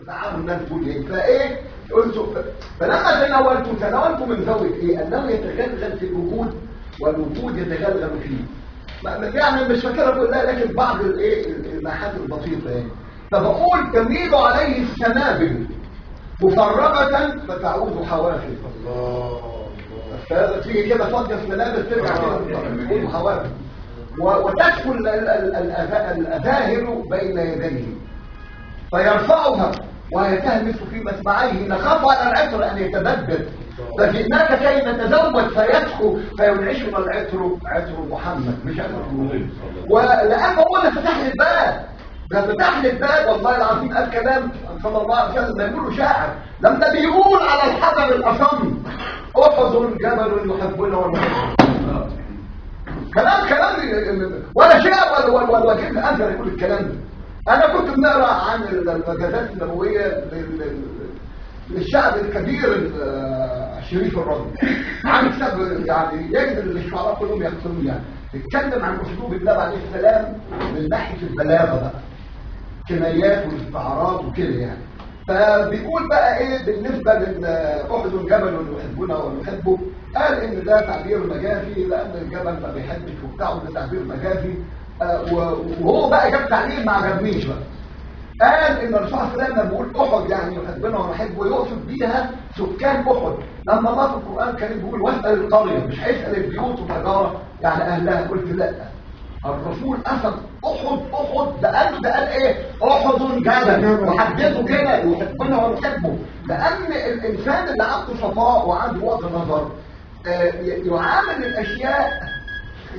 تتعامل الناس تقول ايه فايه قلت فلما تناولت من زاويه ايه انه يتغلغل في الوجود والوجود يتغلغل فيه يعني مش فاكرها كلها لكن بعض الايه المحات البسيطه يعني فبقول تميل عليه السنابل مفرغه فتعود حوافز الله تيجي كده فاضيه السنابل ترجع كده تقول حوافز وتدخل الاذاهر بين يديه فيرفعها ويتهمس في مسمعيه نخاف على العطر ان يتبدد فجئناك كي نتزوج فيدخل فينعشنا العطر عطر محمد مش عطر محمد ولأن هو اللي فتح لي الباب ده فتح لي الباب والله العظيم قال كلام صلى الله عليه وسلم يقولوا شاعر لما بيقول على الحجر الأصم أحد جبل يحبنا ونحبنا كلام ولا شاعر ولا كيف أنزل يقول الكلام ده أنا كنت بنقرأ عن المجازات النبوية للشعب الكبير الشريف الرضي عن كتاب يعني يجب الشعراء كلهم يقتلون يعني يتكلم عن أسلوب النبي عليه السلام من ناحية البلاغة بقى كنايات والاستعارات وكده يعني فبيقول بقى ايه بالنسبة لأحد جبل يحبنا ونحبه قال ان ده تعبير مجازي لأن الجبل ما بيحبش وبتاعه ده تعبير مجازي وهو بقى جاب تعليل ما عجبنيش بقى قال ان الرسول صلى الله عليه وسلم بيقول احد يعني يحبنا ونحبه يقصد بيها سكان احد لما الله في القران الكريم بيقول واسال القريه مش هيسال البيوت والحجاره يعني اهلها قلت لا الرسول اخذ احد ده قال ايه احد جبل وحدده كده يحبنا ونحبه لان الانسان اللي عنده صفاء وعنده وقت نظر يعامل الاشياء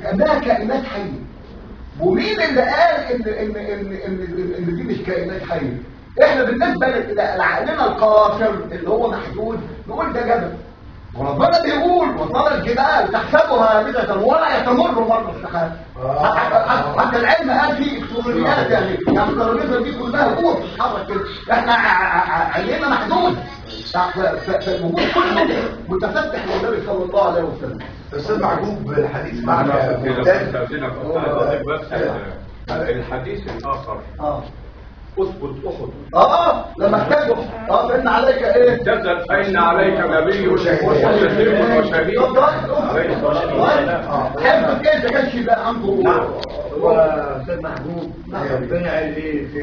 كانها كائنات حيه ومين اللي قال ان دي مش كائنات حيه احنا بالنسبه لعقلنا القاصر اللي هو محدود نقول ده جبل وربنا بيقول وطال الجبال تحسبها هامده ولا يتمر مر السحاب حتى العلم قال فيه الكترونيات يعني الترابيزه دي كلها قوه بتتحرك كده احنا عقلنا محدود فالوجود كله متفتح للنبي صلى الله عليه وسلم استاذ معجوب الحديث معك بس الحديث الاخر اثبت احد لما احتاجه فإن عليك ايه تنزل فإن عليك نبي وشهيد وشهيد عليه الصلاة والسلام حفظ ايه ده كانش يبقى عنده هو استاذ محجوب ربنا قال ايه في